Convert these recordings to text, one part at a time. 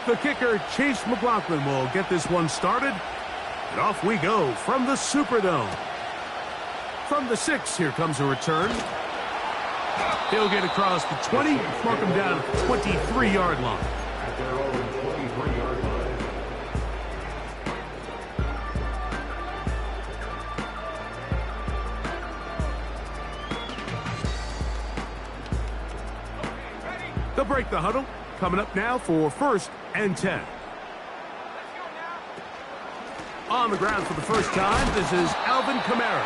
The kicker, Chase McLaughlin, will get this one started. And off we go from the Superdome. From the 6, here comes a return. He'll get across the 20, mark him down at the 23-yard line. At their own 23-yard line. They'll break the huddle. Coming up now for 1st and 10. On the ground for the first time, this is Alvin Kamara.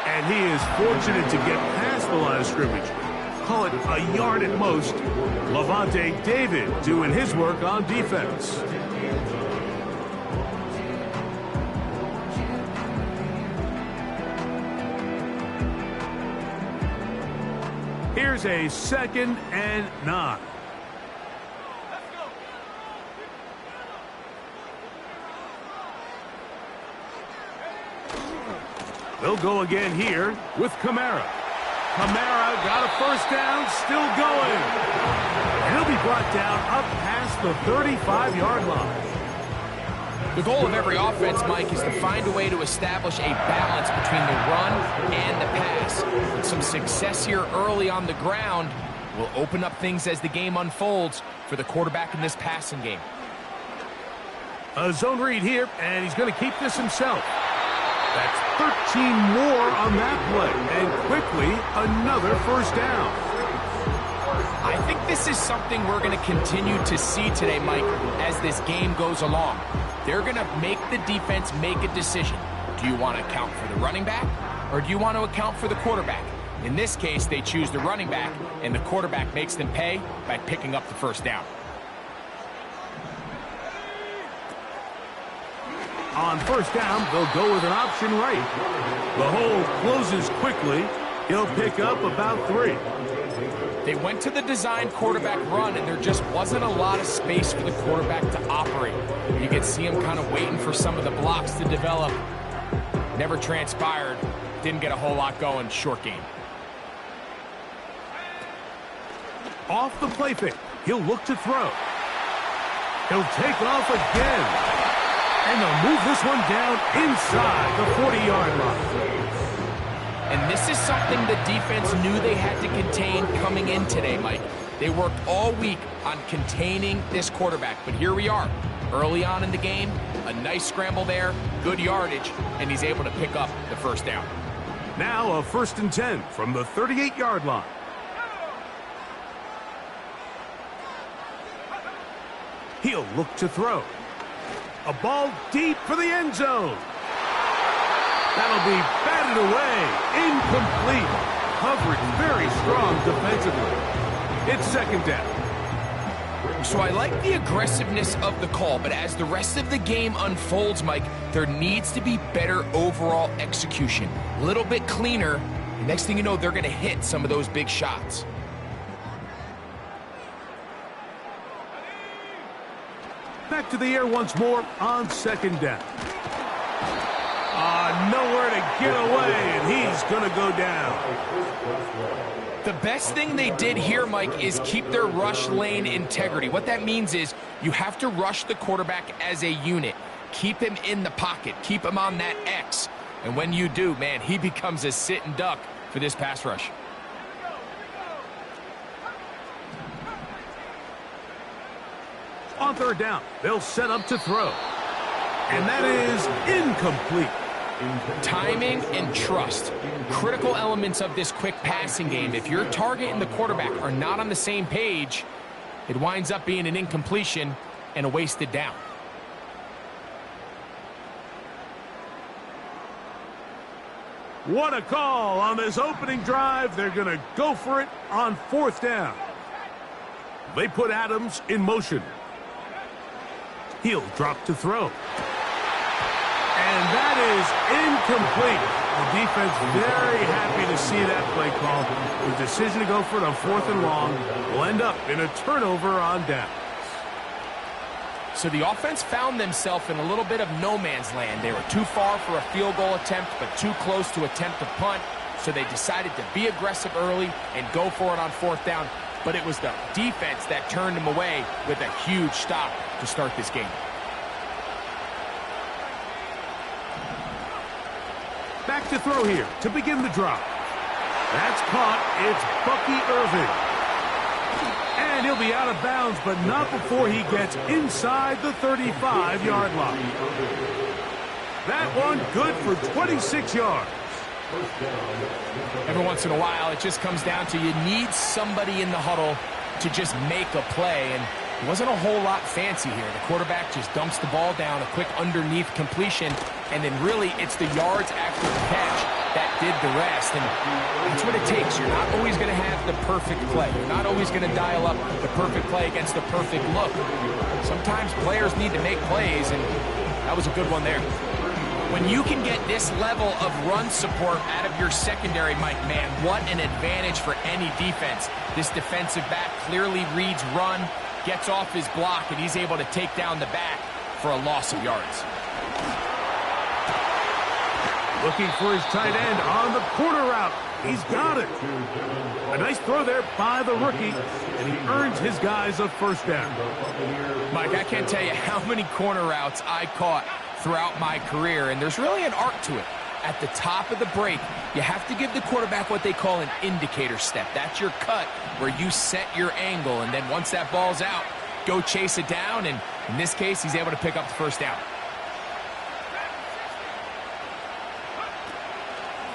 And he is fortunate to get past the line of scrimmage. Call it a yard at most. Levante David doing his work on defense. Here's a 2nd and 9. They'll go again here with Kamara. Kamara got a first down, still going. And he'll be brought down up past the 35-yard line. The goal of every offense, Mike, is to find a way to establish a balance between the run and the pass. With some success here early on the ground will open up things as the game unfolds for the quarterback in this passing game. A zone read here, and he's going to keep this himself. That's 13 more on that play, and quickly another first down. I think this is something we're going to continue to see today, Mike, as this game goes along. They're going to make the defense make a decision. Do you want to account for the running back, or do you want to account for the quarterback? In this case, they choose the running back, and the quarterback makes them pay by picking up the first down. On first down, they'll go with an option right. The hole closes quickly. He'll pick up about 3. They went to the design quarterback run, and there just wasn't a lot of space for the quarterback to operate. You could see him kind of waiting for some of the blocks to develop. Never transpired. Didn't get a whole lot going. Short game. Off the play fake. He'll look to throw. He'll take off again. And they'll move this one down inside the 40-yard line. And this is something the defense knew they had to contain coming in today, Mike. They worked all week on containing this quarterback. But here we are, early on in the game, a nice scramble there, good yardage, and he's able to pick up the first down. Now a 1st and 10 from the 38-yard line. He'll look to throw. A ball deep for the end zone. That'll be batted away. Incomplete. Coverage very strong defensively. It's 2nd down. So I like the aggressiveness of the call, but as the rest of the game unfolds, Mike, there needs to be better overall execution. A little bit cleaner. And next thing you know, they're going to hit some of those big shots. Back to the air once more on 2nd down. Nowhere to get away, and he's going to go down. The best thing they did here, Mike, is keep their rush lane integrity. What that means is you have to rush the quarterback as a unit. Keep him in the pocket. Keep him on that X. And when you do, man, he becomes a sit and duck for this pass rush. On 3rd down, they'll set up to throw. And that is incomplete. Timing and trust, critical elements of this quick passing game. If your target and the quarterback are not on the same page, it winds up being an incompletion and a wasted down. What a call on this opening drive. They're going to go for it on 4th down. They put Adams in motion. He'll drop to throw. And that is incomplete. The defense very happy to see that play call. The decision to go for it on 4th and long will end up in a turnover on downs. So the offense found themselves in a little bit of no man's land. They were too far for a field goal attempt, but too close to attempt a punt. So they decided to be aggressive early and go for it on fourth down. But it was the defense that turned them away with a huge stop to start this game. Back to throw here to begin the drive. That's caught. It's Bucky Irving. And he'll be out of bounds, but not before he gets inside the 35-yard line. That one good for 26 yards. Every once in a while, it just comes down to you need somebody in the huddle to just make a play, and it wasn't a whole lot fancy here. The quarterback just dumps the ball down, a quick underneath completion, and then really it's the yards after the catch that did the rest, and that's what it takes. You're not always going to have the perfect play. You're not always going to dial up the perfect play against the perfect look. Sometimes players need to make plays, and that was a good one there. When you can get this level of run support out of your secondary, Mike, man, what an advantage for any defense. This defensive back clearly reads run, gets off his block, and he's able to take down the back for a loss of yards. Looking for his tight end on the corner route. He's got it. A nice throw there by the rookie, and he earns his guys a first down. Mike, I can't tell you how many corner routes I caught throughout my career, and there's really an art to it. At the top of the break, you have to give the quarterback what they call an indicator step. That's your cut where you set your angle, and then once that ball's out, go chase it down, and in this case, he's able to pick up the first down.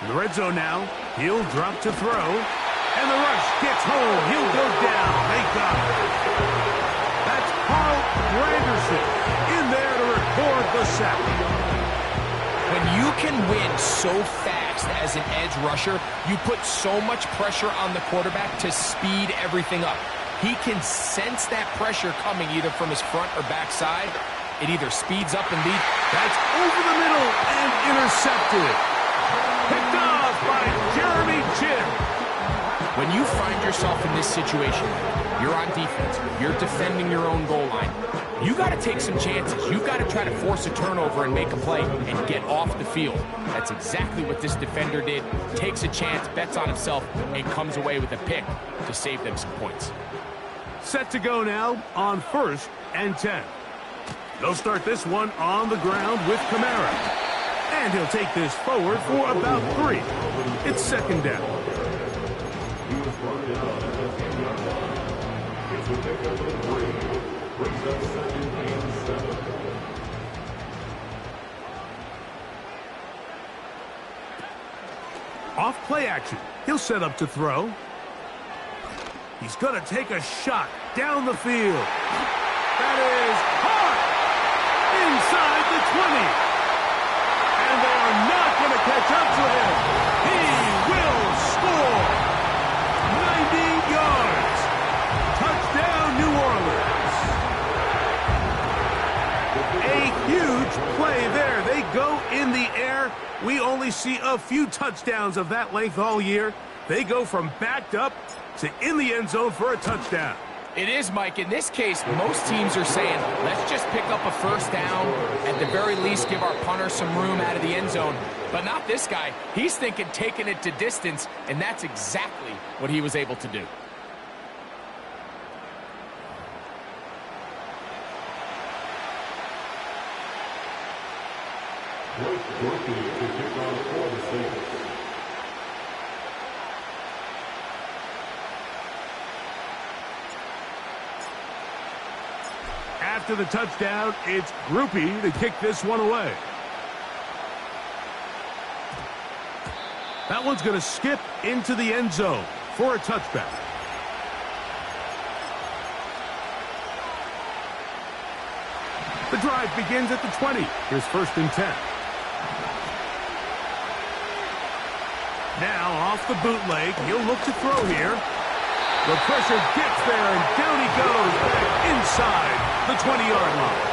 In the red zone now, he'll drop to throw, and the rush gets home. He'll go down. They got it. That's Carl Granderson in there to record the sack. When you can win so fast as an edge rusher, you put so much pressure on the quarterback to speed everything up. He can sense that pressure coming either from his front or back side. It either speeds up and leads. That's over the middle and intercepted. Picked off by Jeremy Chinn. When you find yourself in this situation, you're on defense, you're defending your own goal line, you got to take some chances. You got to try to force a turnover and make a play and get off the field. That's exactly what this defender did. Takes a chance, bets on himself, and comes away with a pick to save them some points. Set to go now on 1st and 10. They'll start this one on the ground with Kamara. And he'll take this forward for about 3. It's second down. Off play action. He'll set up to throw. He's going to take a shot down the field. That is hard. Inside the 20. And they are not going to catch up to him. He will score. 90 yards. Touchdown, New Orleans. A huge play there. They go in the air. We only see a few touchdowns of that length all year. They go from backed up to in the end zone for a touchdown. It is, Mike. In this case, most teams are saying, let's just pick up a first down. At the very least, give our punter some room out of the end zone. But not this guy. He's thinking taking it to distance, and that's exactly what he was able to do. After the touchdown, it's Groupie to kick this one away. That one's going to skip into the end zone for a touchback. The drive begins at the 20. Here's 1st and 10. Now off the bootleg, he'll look to throw here. The pressure gets there, and down he goes back inside the 20-yard line.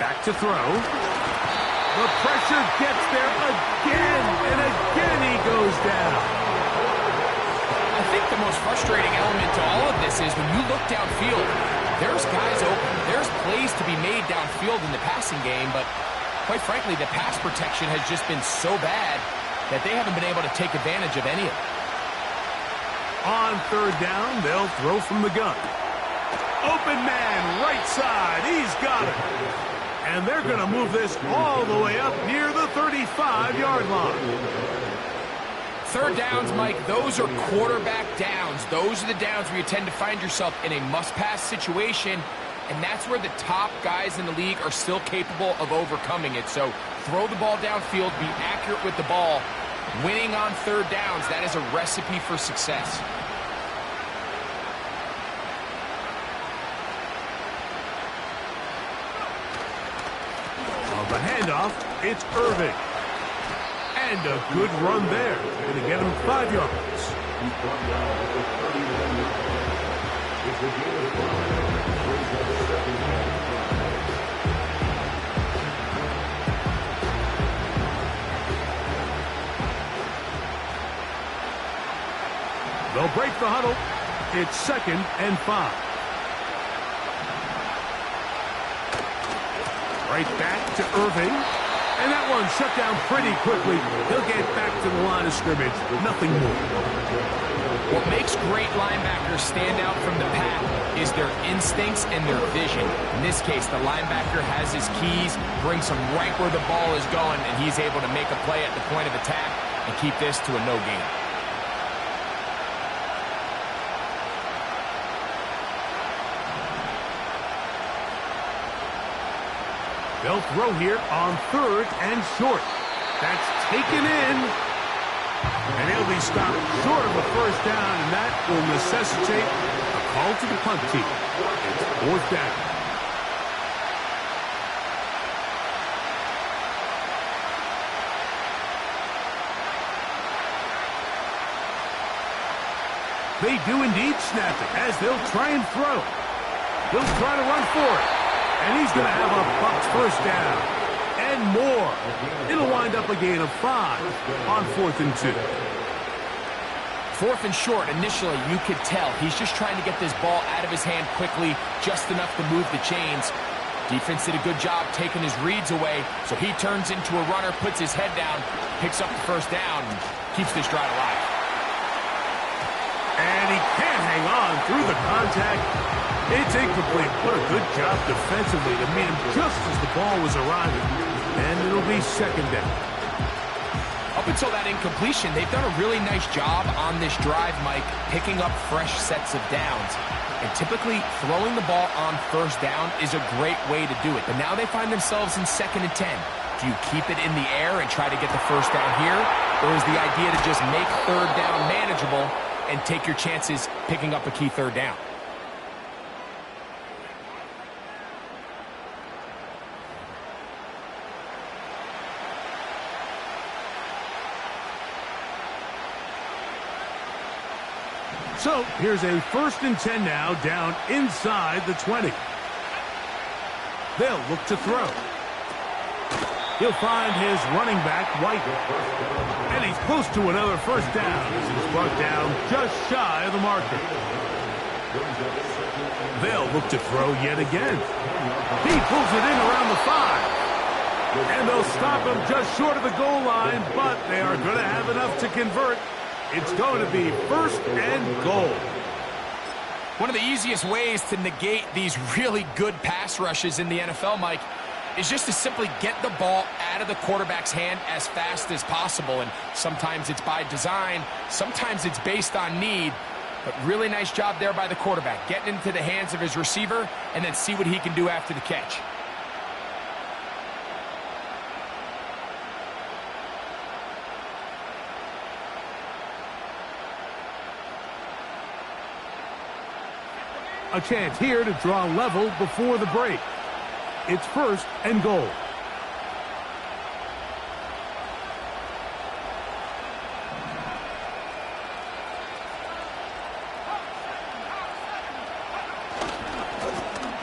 Back to throw. The pressure gets there again, and again he goes down. I think the most frustrating element to all of this is when you look downfield, there's guys open. There's plays to be made downfield in the passing game, but quite frankly, the pass protection has just been so bad that they haven't been able to take advantage of any of it. On third down, they'll throw from the gun. Open man, right side. He's got it. And they're going to move this all the way up near the 35-yard line. Third downs, Mike, those are quarterback downs. Those are the downs where you tend to find yourself in a must-pass situation, and that's where the top guys in the league are still capable of overcoming it. So throw the ball downfield, be accurate with the ball. Winning on third downs, that is a recipe for success. On the handoff, it's Irving. And a good run there. Going to get him 5 yards. He's brought down at the 31 yard line. It's a gain of 5. Brings up second down. They'll break the huddle. It's 2nd and 5. Right back to Irving. And that one shut down pretty quickly. He'll get back to the line of scrimmage. Nothing more. What makes great linebackers stand out from the pack is their instincts and their vision. In this case, the linebacker has his keys, brings him right where the ball is going, and he's able to make a play at the point of attack and keep this to a no gain. They'll throw here on 3rd and short. That's taken in. And he'll be stopped short of a first down, and that will necessitate a call to the punt team. It's 4th down. They do indeed snap it as they'll try and throw. He'll try to run for it. And he's going to have a Bucs first down. And more. It'll wind up a gain of 5 on 4th and 2. 4th and short, initially, you could tell he's just trying to get this ball out of his hand quickly, just enough to move the chains. Defense did a good job taking his reads away, so he turns into a runner, puts his head down, picks up the first down, and keeps this drive alive. And he can't hang on through the contact. It's incomplete. What a good job defensively to meet him just as the ball was arriving. And it'll be 2nd down. Up until that incompletion, they've done a really nice job on this drive, Mike, picking up fresh sets of downs. And typically, throwing the ball on first down is a great way to do it. But now they find themselves in 2nd and 10. Do you keep it in the air and try to get the first down here? Or is the idea to just make third down manageable and take your chances picking up a key third down? So here's a 1st and 10 now down inside the 20. They'll look to throw. He'll find his running back, White. And he's close to another first down as he's brought down just shy of the marker. They'll look to throw yet again. He pulls it in around the 5. And they'll stop him just short of the goal line, but they are going to have enough to convert. It's going to be 1st and goal. One of the easiest ways to negate these really good pass rushes in the NFL, Mike, is just to simply get the ball out of the quarterback's hand as fast as possible. And sometimes it's by design, sometimes it's based on need. But really nice job there by the quarterback, getting into the hands of his receiver and then see what he can do after the catch. A chance here to draw level before the break. It's 1st and goal.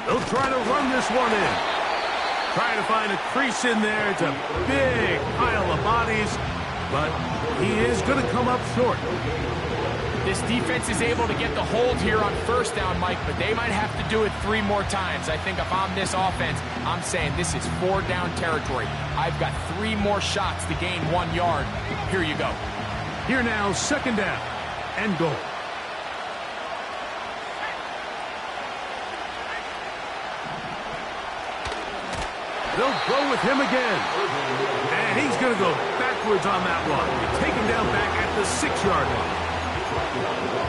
They'll try to run this one in. Trying to find a crease in there. It's a big pile of bodies, but he is going to come up short. This defense is able to get the hold here on first down, Mike, but they might have to do it 3 more times. I think if I'm this offense, I'm saying this is 4 down territory. I've got 3 more shots to gain 1 yard. Here you go. Here now, second down and goal. They'll go with him again. And he's going to go backwards on that one. Taken down back at the 6-yard line.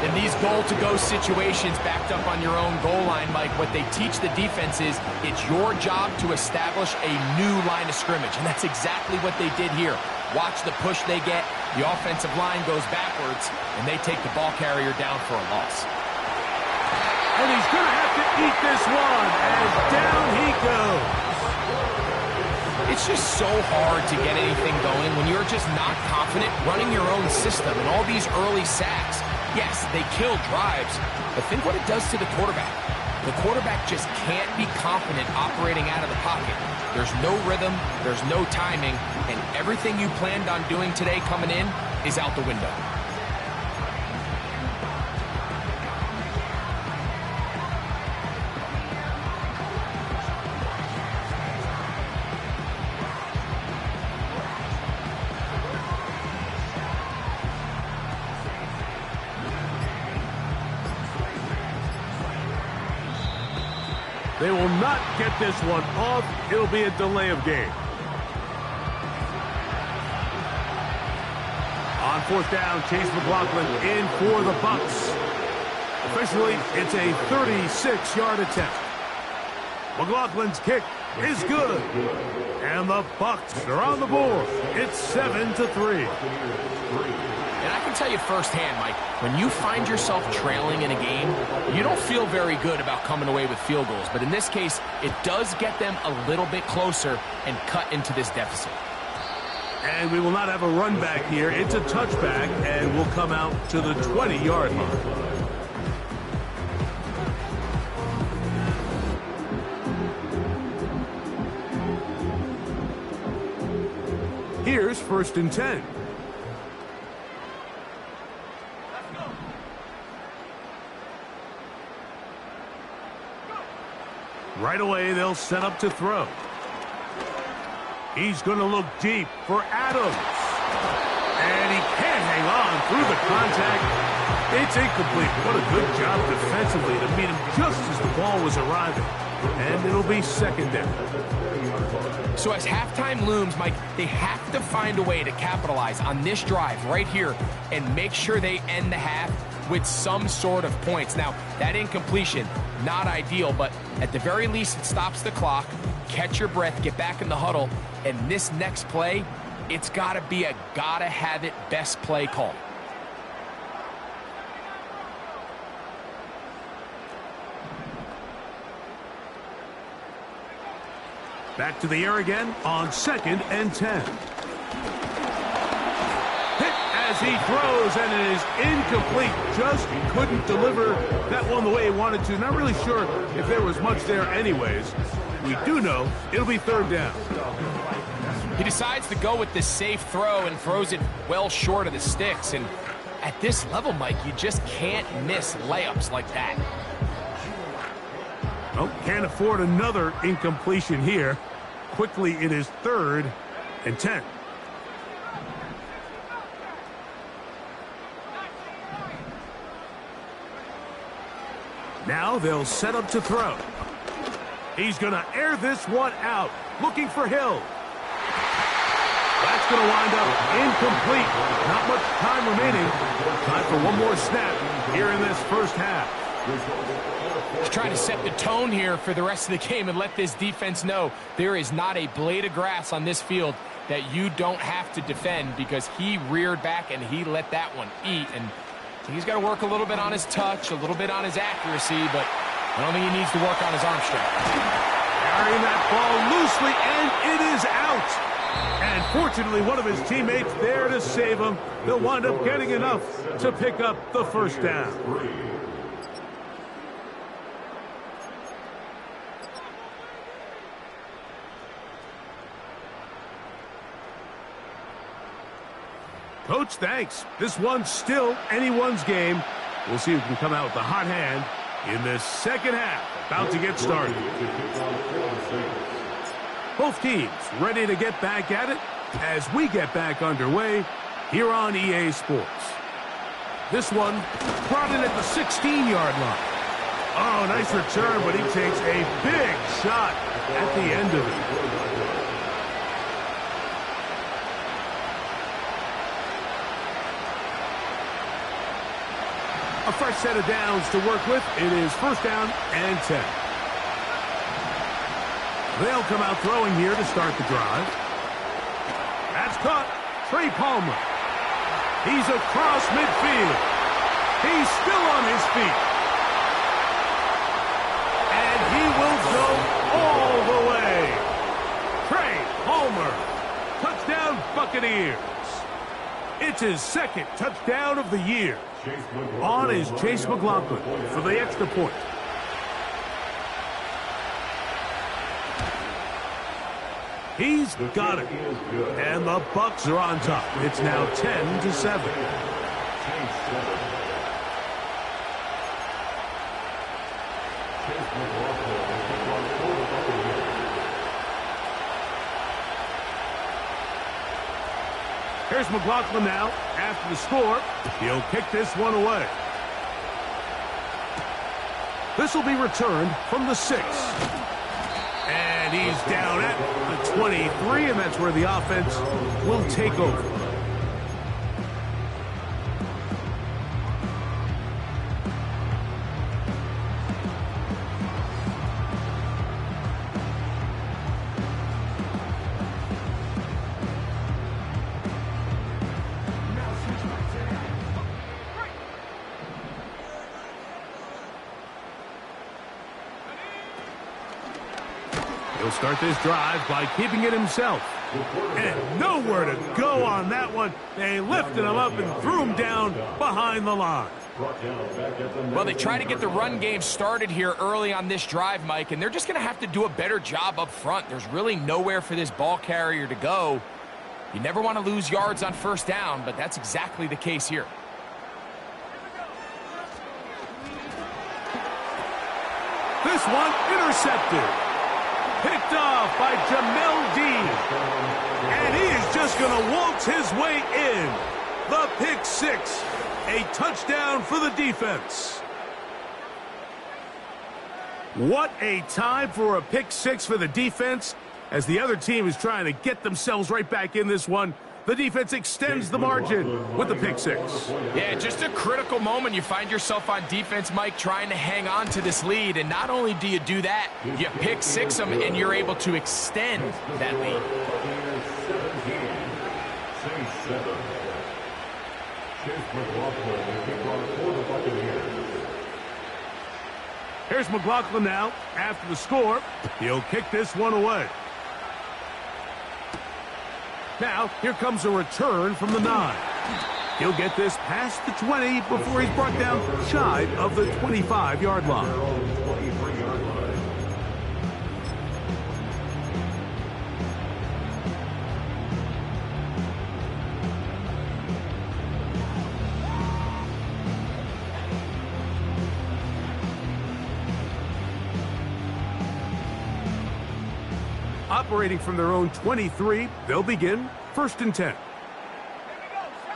In these goal-to-go situations backed up on your own goal line, Mike, what they teach the defense is it's your job to establish a new line of scrimmage, and that's exactly what they did here. Watch the push they get. The offensive line goes backwards, and they take the ball carrier down for a loss. And he's going to have to eat this one, as down he goes. It's just so hard to get anything going when you're just not confident running your own system and all these early sacks. Yes, they kill drives, but think what it does to the quarterback. The quarterback just can't be confident operating out of the pocket. There's no rhythm, there's no timing, and everything you planned on doing today coming in is out the window. They will not get this one off. It'll be a delay of game. On fourth down, Chase McLaughlin in for the Bucs. Officially, it's a 36-yard attempt. McLaughlin's kick is good. And the Bucs are on the board. It's 7-3. And I can tell you firsthand, Mike, when you find yourself trailing in a game, you don't feel very good about coming away with field goals. But in this case, it does get them a little bit closer and cut into this deficit. And we will not have a run back here. It's a touchback, and we'll come out to the 20-yard line. Here's 1st and 10. Right away, they'll set up to throw. He's going to look deep for Adams. And he can't hang on through the contact. It's incomplete. What a good job defensively to meet him just as the ball was arriving. And it'll be 2nd down. So as halftime looms, Mike, they have to find a way to capitalize on this drive right here and make sure they end the half with some sort of points. Now, that incompletion, not ideal, but at the very least, it stops the clock. Catch your breath, get back in the huddle, and this next play, it's got to be a gotta-have-it best play call. Back to the air again on 2nd and 10. Hit as he throws, and it is incomplete. Just couldn't deliver that one the way he wanted to. Not really sure if there was much there anyways. We do know it'll be 3rd down. He decides to go with this safe throw and throws it well short of the sticks. And at this level, Mike, you just can't miss layups like that. Oh, can't afford another incompletion here. Quickly, it is 3rd and 10. Now they'll set up to throw. He's going to air this one out, looking for Hill. That's going to wind up incomplete. Not much time remaining. Time for one more snap here in this first half. He's trying to set the tone here for the rest of the game and let this defense know there is not a blade of grass on this field that you don't have to defend, because he reared back and he let that one eat. And he's got to work a little bit on his touch, a little bit on his accuracy, but I don't think he needs to work on his arm strength. Carrying that ball loosely, and it is out. And fortunately, one of his teammates there to save him. They'll wind up getting enough to pick up the 1st down. Coach, thanks. This one's still anyone's game. We'll see who can come out with the hot hand in this second half. About to get started. Both teams ready to get back at it as we get back underway here on EA Sports. This one brought in at the 16-yard line. Oh, nice return, but he takes a big shot at the end of it. A fresh set of downs to work with. It is first down and 10. They'll come out throwing here to start the drive. That's caught. Trey Palmer. He's across midfield. He's still on his feet. And he will go all the way. Trey Palmer. Touchdown Buccaneers. It's his second touchdown of the year. On is Chase McLaughlin for the extra point. He's got it. And the Bucs are on top. It's now 10-7. Here's McLaughlin now. After the score, he'll kick this one away. This will be returned from the 6. And he's down at the 23, and that's where the offense will take over. He'll start this drive by keeping it himself. And nowhere to go on that one. They lifted him up and threw him down behind the line. Well, they try to get the run game started here early on this drive, Mike, and they're just going to have to do a better job up front. There's really nowhere for this ball carrier to go. You never want to lose yards on first down, but that's exactly the case here. This one intercepted. Picked off by Jamel Dean. And he is just going to waltz his way in. The pick 6. A touchdown for the defense. What a time for a pick 6 for the defense. As the other team is trying to get themselves right back in this one, the defense extends the margin with the pick 6. Yeah, just a critical moment. You find yourself on defense, Mike, trying to hang on to this lead. And not only do you do that, you pick 6 them, and you're able to extend that lead. Here's McLaughlin now. After the score, he'll kick this one away. Now, here comes a return from the 9. He'll get this past the 20 before he's brought down shy of the 25-yard line. Operating from their own 23, they'll begin first and 10.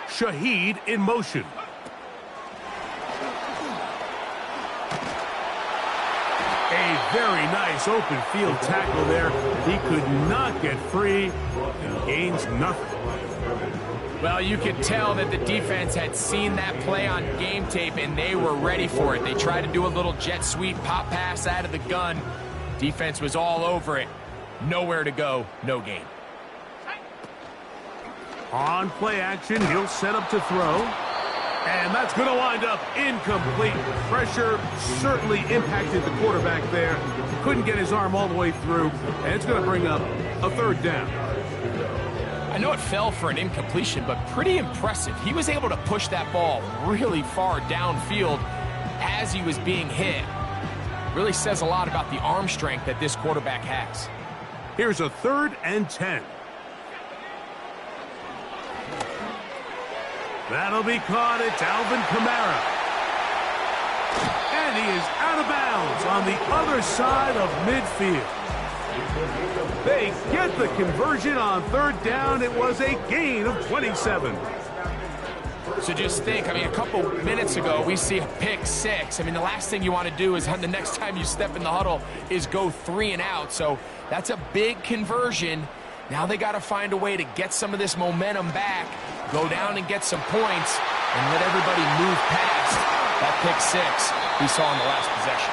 Shaheed in motion. A very nice open field tackle there. He could not get free and gains nothing. Well, you could tell that the defense had seen that play on game tape, and they were ready for it. They tried to do a little jet sweep pop pass out of the gun. Defense was all over it. Nowhere to go, no gain. On play action, he'll set up to throw. And that's going to wind up incomplete. Pressure certainly impacted the quarterback there. Couldn't get his arm all the way through. And it's going to bring up a third down. I know it fell for an incompletion, but pretty impressive. He was able to push that ball really far downfield as he was being hit. Really says a lot about the arm strength that this quarterback has. Here's a 3rd and 10. That'll be caught. It's Alvin Kamara. And he is out of bounds on the other side of midfield. They get the conversion on third down. It was a gain of 27. So just think, a couple minutes ago, we see a pick six. The last thing you want to do is the next time you step in the huddle is go 3 and out. So that's a big conversion. Now they got to find a way to get some of this momentum back, go down and get some points, and let everybody move past that pick six we saw in the last possession.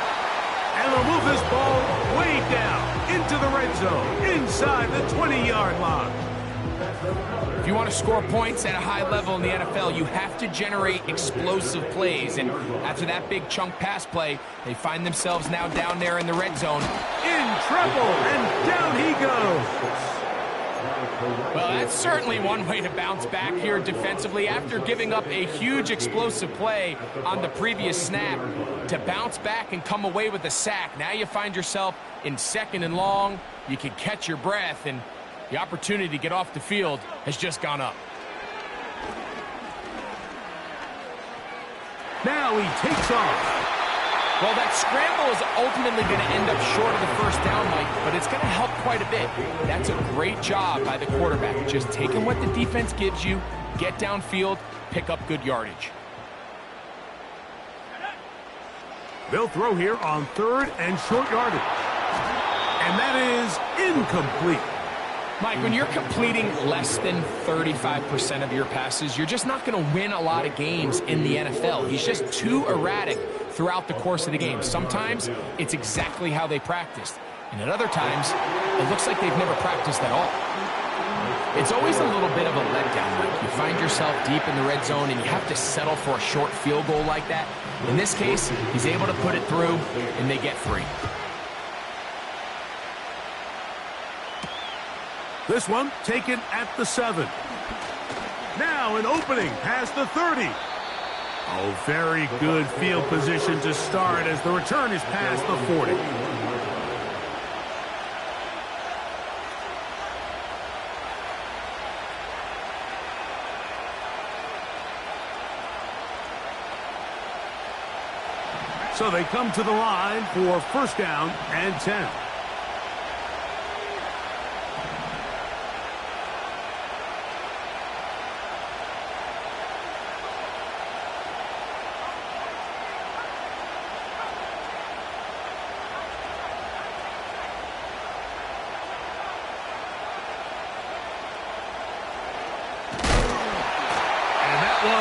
And they'll move this ball way down into the red zone, inside the 20-yard line. If you want to score points at a high level in the NFL, you have to generate explosive plays. And after that big chunk pass play, they find themselves now down there in the red zone. In trouble, and down he goes. Well, that's certainly one way to bounce back here defensively. After giving up a huge explosive play on the previous snap, to bounce back and come away with a sack. Now you find yourself in 2nd and long. You can catch your breath, and the opportunity to get off the field has just gone up. Now he takes off. Well, that scramble is ultimately going to end up short of the first down, Mike, but it's going to help quite a bit. That's a great job by the quarterback, just taking what the defense gives you, get downfield, pick up good yardage. They'll throw here on 3rd and short yardage. And that is incomplete. Mike, when you're completing less than 35% of your passes, you're just not going to win a lot of games in the NFL. He's just too erratic throughout the course of the game. Sometimes it's exactly how they practiced, and at other times it looks like they've never practiced at all. It's always a little bit of a letdown, Mike. You find yourself deep in the red zone and you have to settle for a short field goal like that. In this case, he's able to put it through, and they get 3. This one taken at the 7. Now an opening past the 30. Oh, very good field position to start as the return is past the 40. So they come to the line for 1st down and 10.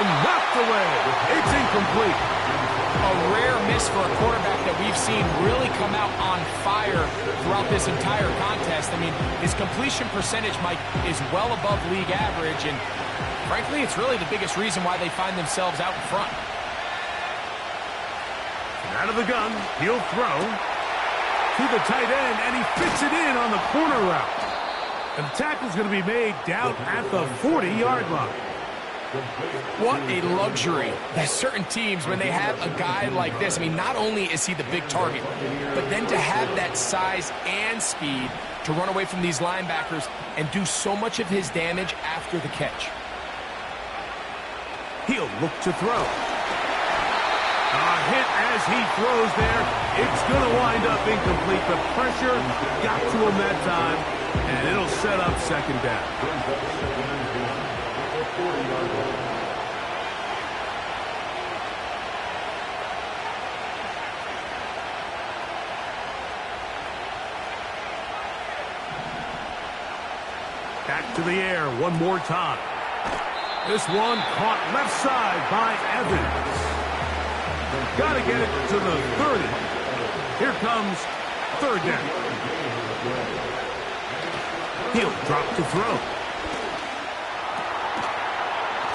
Knocked away. It's incomplete. A rare miss for a quarterback that we've seen really come out on fire throughout this entire contest. His completion percentage, Mike, is well above league average, and frankly, it's really the biggest reason why they find themselves out in front. Out of the gun, he'll throw to the tight end, and he fits it in on the corner route. And the tackle's going to be made down at the 40-yard line. What a luxury that certain teams, when they have a guy like this, not only is he the big target, but then to have that size and speed to run away from these linebackers and do so much of his damage after the catch. He'll look to throw. A hit as he throws there. It's going to wind up incomplete. The pressure got to him that time, and it'll set up 2nd down. Back to the air one more time. This one caught left side by Evans. Got to get it to the 30. Here comes 3rd down. He'll drop to throw.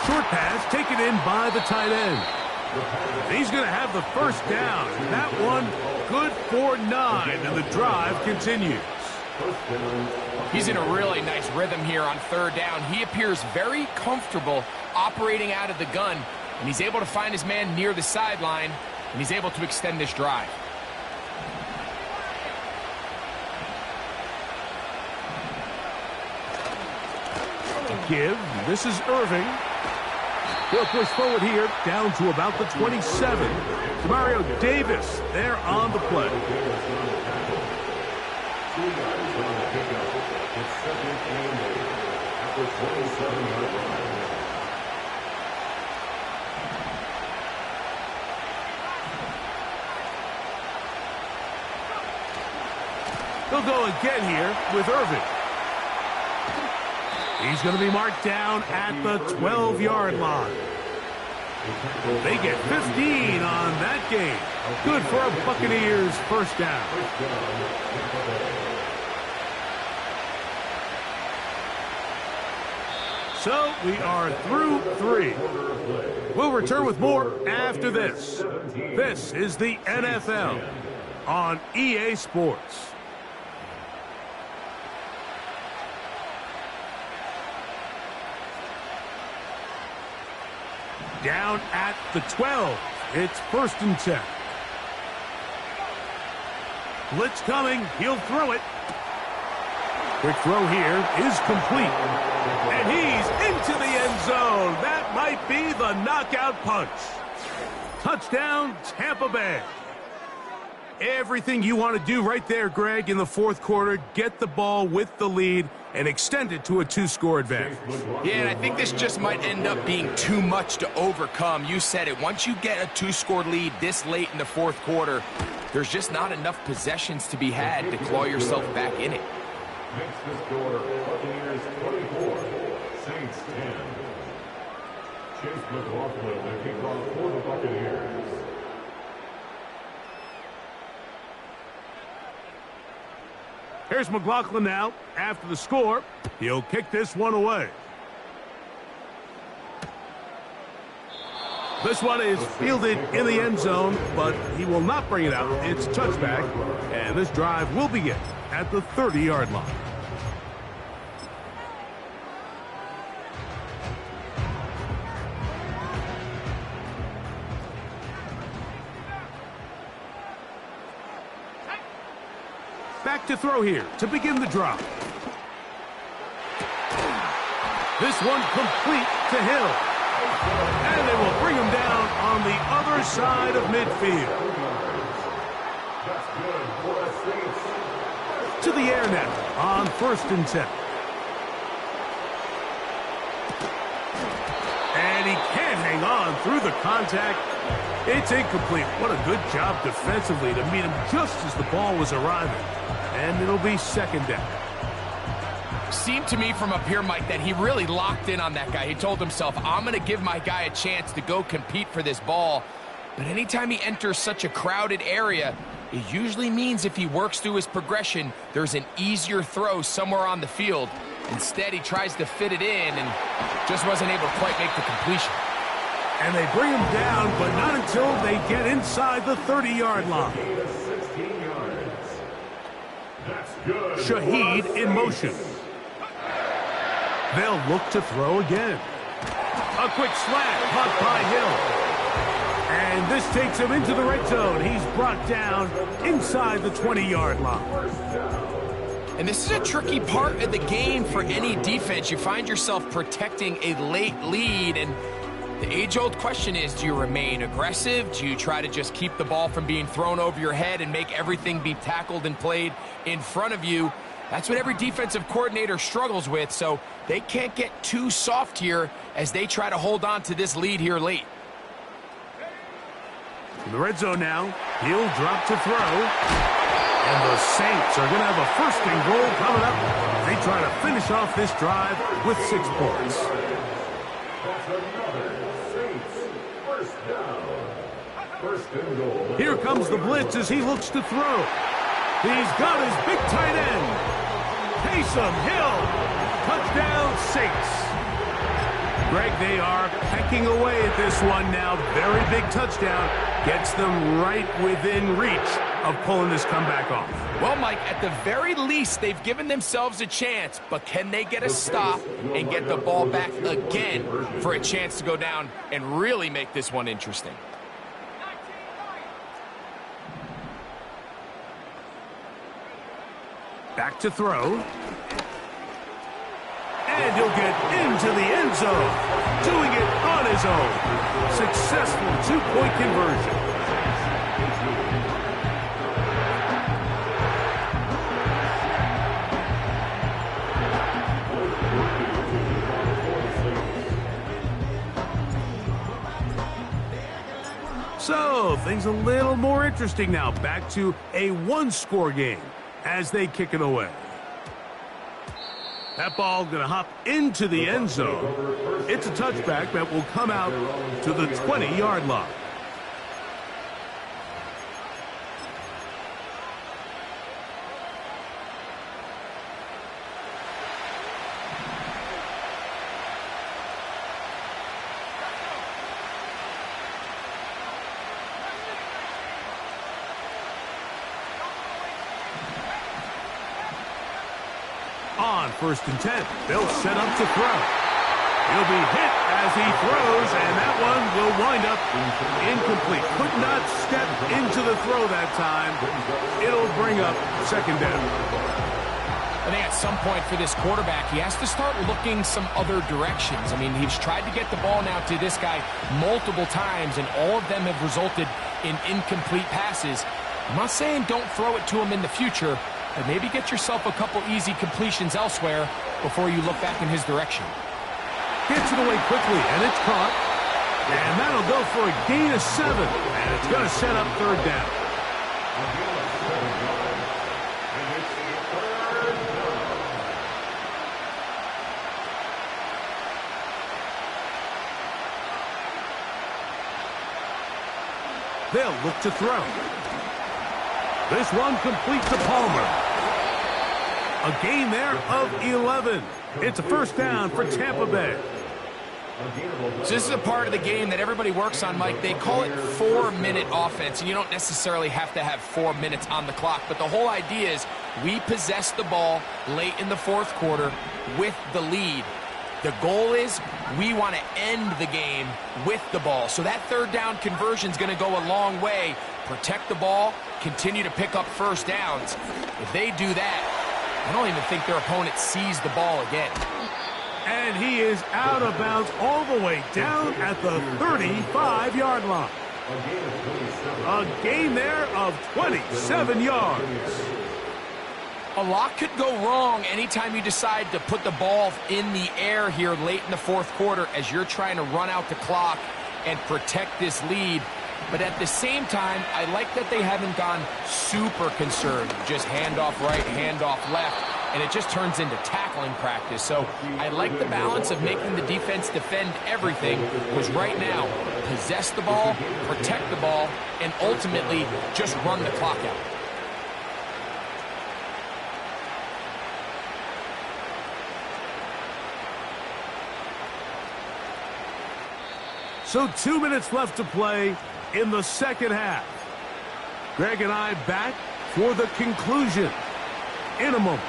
Short pass taken in by the tight end. He's going to have the 1st down. That one good for 9, and the drive continues. He's in a really nice rhythm here on 3rd down. He appears very comfortable operating out of the gun, and he's able to find his man near the sideline, and he's able to extend this drive. Give. This is Irving. They'll push forward here, down to about the 27. Mario Davis there on the play. 2 yards on the pickup. It's 2nd and 8 at the 27-yard line. They'll go again here with Irvin. He's going to be marked down at the 12-yard line. They get 15 on that game. Good for a Buccaneers first down. So we are through 3. We'll return with more after this. This is the NFL on EA Sports. Down at the 12. It's 1st and 10. Blitz coming. He'll throw it. Quick throw here is complete. And he's into the end zone. That might be the knockout punch. Touchdown, Tampa Bay. Everything you want to do right there, Greg, in the 4th quarter. Get the ball with the lead and extend it to a 2-score advantage. Yeah, and I think this just might end up being too much to overcome. You said it. Once you get a 2-score lead this late in the 4th quarter, there's just not enough possessions to be had to claw yourself back in it. Makes the score Buccaneers 24, Saints 10. Chase McLaughlin, the kickoff for the Buccaneers. Here's McLaughlin now. After the score, he'll kick this one away. This one is fielded in the end zone, but he will not bring it out. It's a touchback, and this drive will begin at the 30-yard line. Back to throw here to begin the drive. This one complete to Hill. And they will bring him down on the other side of midfield. To the air now on 1st and 10. And he can't hang on through the contact. It's incomplete. What a good job defensively to meet him just as the ball was arriving. And it'll be 2nd down. Seemed to me from up here, Mike, that he really locked in on that guy. He told himself, I'm going to give my guy a chance to go compete for this ball. But anytime he enters such a crowded area, it usually means if he works through his progression, there's an easier throw somewhere on the field. Instead, he tries to fit it in and just wasn't able to quite make the completion. And they bring him down, but not until they get inside the 30-yard line. Shaheed in motion. They'll look to throw again. A quick slant caught by Hill. And this takes him into the red zone. He's brought down inside the 20-yard line. And this is a tricky part of the game for any defense. You find yourself protecting a late lead, and the age-old question is, do you remain aggressive? Do you try to just keep the ball from being thrown over your head and make everything be tackled and played in front of you? That's what every defensive coordinator struggles with, so they can't get too soft here as they try to hold on to this lead here late. In the red zone now, he'll drop to throw. And the Saints are going to have a 1st and goal coming up. They try to finish off this drive with 6 points. Here comes the blitz as he looks to throw. He's got his big tight end. Taysom Hill. Touchdown, Saints. Greg, they are pecking away at this one now. Very big touchdown. Gets them right within reach of pulling this comeback off. Well, Mike, at the very least, they've given themselves a chance, but can they get a stop and get the ball back again for a chance to go down and really make this one interesting? Back to throw. And he'll get into the end zone, doing it on his own. Successful two-point conversion. So, things a little more interesting now. Back to a one-score game as they kick it away. That ball going to hop into the end zone. It's a touchback that will come out to the 20-yard line. On 1st and 10, they'll set up to throw. He'll be hit as he throws, and that one will wind up incomplete. Could not step into the throw that time. It'll bring up 2nd down. I think at some point for this quarterback, he has to start looking some other directions. I mean, he's tried to get the ball now to this guy multiple times, and all of them have resulted in incomplete passes. I'm not saying don't throw it to him in the future, but maybe get yourself a couple easy completions elsewhere before you look back in his direction. Gets it away quickly, and it's caught. And that'll go for a gain of 7. And it's going to set up 3rd down. They'll look to throw. This one complete to Palmer. A gain there of 11. It's a 1st down for Tampa Bay. So this is a part of the game that everybody works on, Mike. They call it 4-minute offense, and you don't necessarily have to have 4 minutes on the clock. But the whole idea is we possess the ball late in the 4th quarter with the lead. The goal is we want to end the game with the ball. So that 3rd down conversion is going to go a long way. Protect the ball, continue to pick up 1st downs. If they do that, I don't even think their opponent sees the ball again. And he is out of bounds all the way down at the 35-yard line. A gain there of 27 yards. A lot could go wrong anytime you decide to put the ball in the air here late in the 4th quarter as you're trying to run out the clock and protect this lead. But at the same time, I like that they haven't gone super conservative. Just handoff right, handoff left, and it just turns into tackling practice. So I like the balance of making the defense defend everything, because right now, possess the ball, protect the ball, and ultimately just run the clock out. So 2 minutes left to play in the 2nd half. Greg and I back for the conclusion in a moment.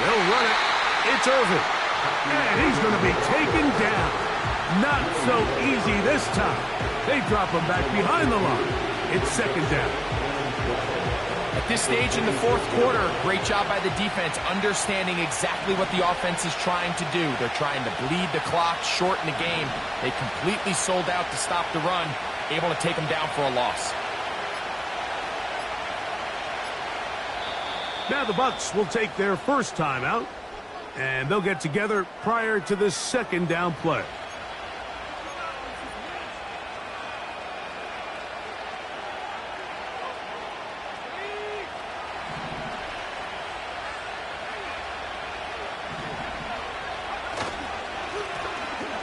They'll run it. It's Irvin. And he's going to be taken down. Not so easy this time. They drop him back behind the line. It's 2nd down. At this stage in the 4th quarter, great job by the defense, understanding exactly what the offense is trying to do. They're trying to bleed the clock, shorten the game. They completely sold out to stop the run, able to take them down for a loss. Now the Bucs will take their 1st timeout, and they'll get together prior to this 2nd down play.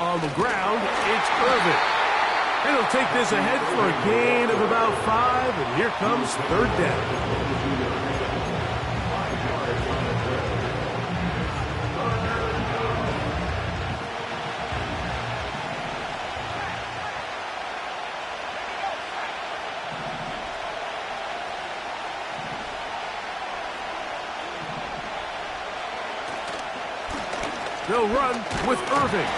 On the ground, it's Irvin. And he'll take this ahead for a gain of about 5, and here comes 3rd down. They'll run with Irving.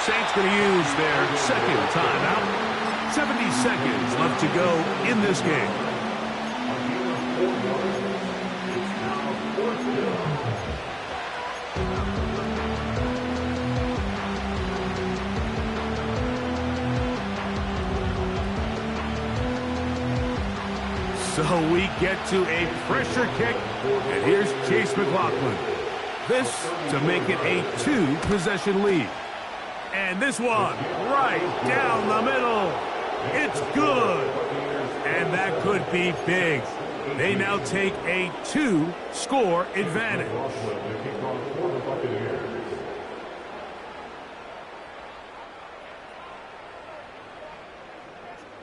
Saints going to use their second timeout. 70 seconds left to go in this game. So we get to a pressure kick, and here's Chase McLaughlin. This to make it a 2-possession lead. And this one right down the middle. It's good. And that could be big. They now take a 2-score advantage.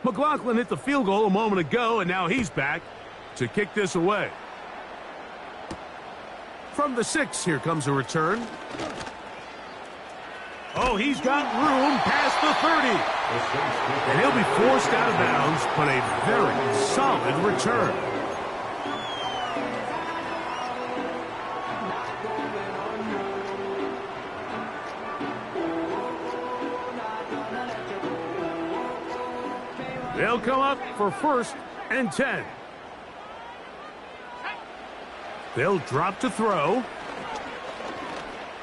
McLaughlin hit the field goal a moment ago, and now he's back to kick this away. From the 6, here comes a return. Oh, he's got room past the 30. And he'll be forced out of bounds, but a very solid return. They'll come up for 1st and 10. They'll drop to throw.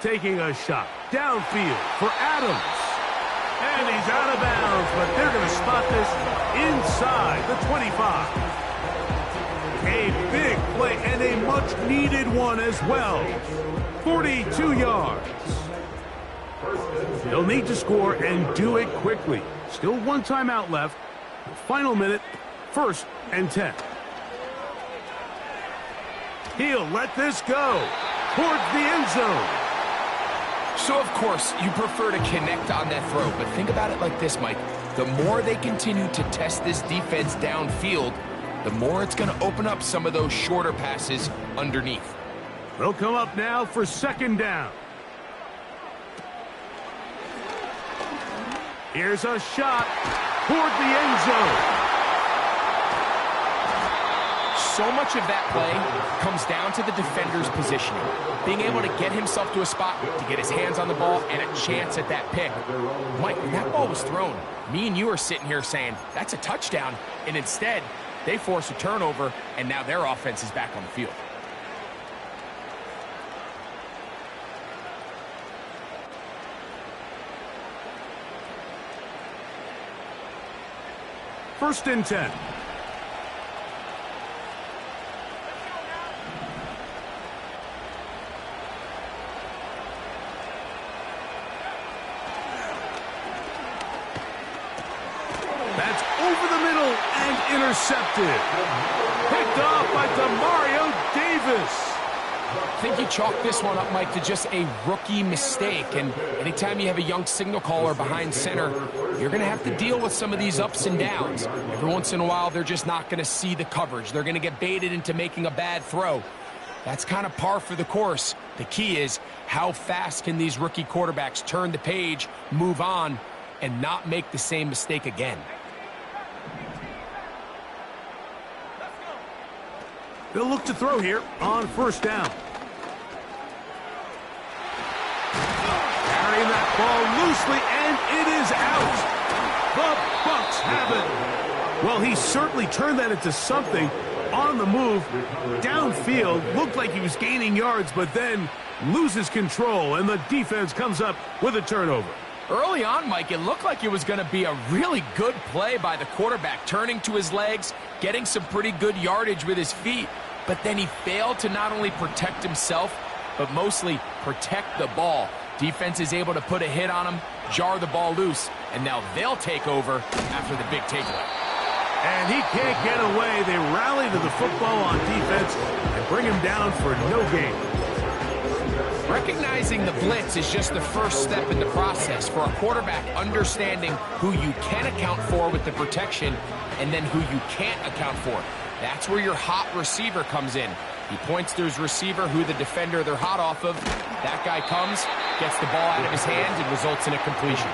Taking a shot downfield for Adams. And he's out of bounds, but they're going to spot this inside the 25. A big play and a much-needed one as well. 42 yards. They'll need to score and do it quickly. Still 1 timeout left. The final minute, 1st and 10. He'll let this go towards the end zone. So, of course, you prefer to connect on that throw, but think about it like this, Mike. The more they continue to test this defense downfield, the more it's going to open up some of those shorter passes underneath. They'll come up now for 2nd down. Here's a shot toward the end zone. So much of that play comes down to the defender's positioning. Being able to get himself to a spot, to get his hands on the ball, and a chance at that pick. Mike, when that ball was thrown, me and you are sitting here saying, that's a touchdown. And instead, they force a turnover, and now their offense is back on the field. First and 10. That's over the middle and intercepted. Picked off by Demario Davis. I think you chalk this one up, Mike, to just a rookie mistake. And anytime you have a young signal caller behind center, you're going to have to deal with some of these ups and downs. Every once in a while, they're just not going to see the coverage. They're going to get baited into making a bad throw. That's kind of par for the course. The key is, how fast can these rookie quarterbacks turn the page, move on, and not make the same mistake again? They'll look to throw here on 1st down. Carrying that ball loosely, and it is out. The Bucs have it. Well, he certainly turned that into something on the move. Downfield, looked like he was gaining yards, but then loses control, and the defense comes up with a turnover. Early on, Mike, it looked like it was going to be a really good play by the quarterback, turning to his legs, getting some pretty good yardage with his feet, but then he failed to not only protect himself, but mostly protect the ball. Defense is able to put a hit on him, jar the ball loose, and now they'll take over after the big takeaway. And he can't get away. They rally to the football on defense and bring him down for no gain. Recognizing the blitz is just the first step in the process for a quarterback understanding who you can account for with the protection and then who you can't account for. That's where your hot receiver comes in. He points to his receiver, who the defender they're hot off of. That guy comes, gets the ball out of his hands, and results in a completion.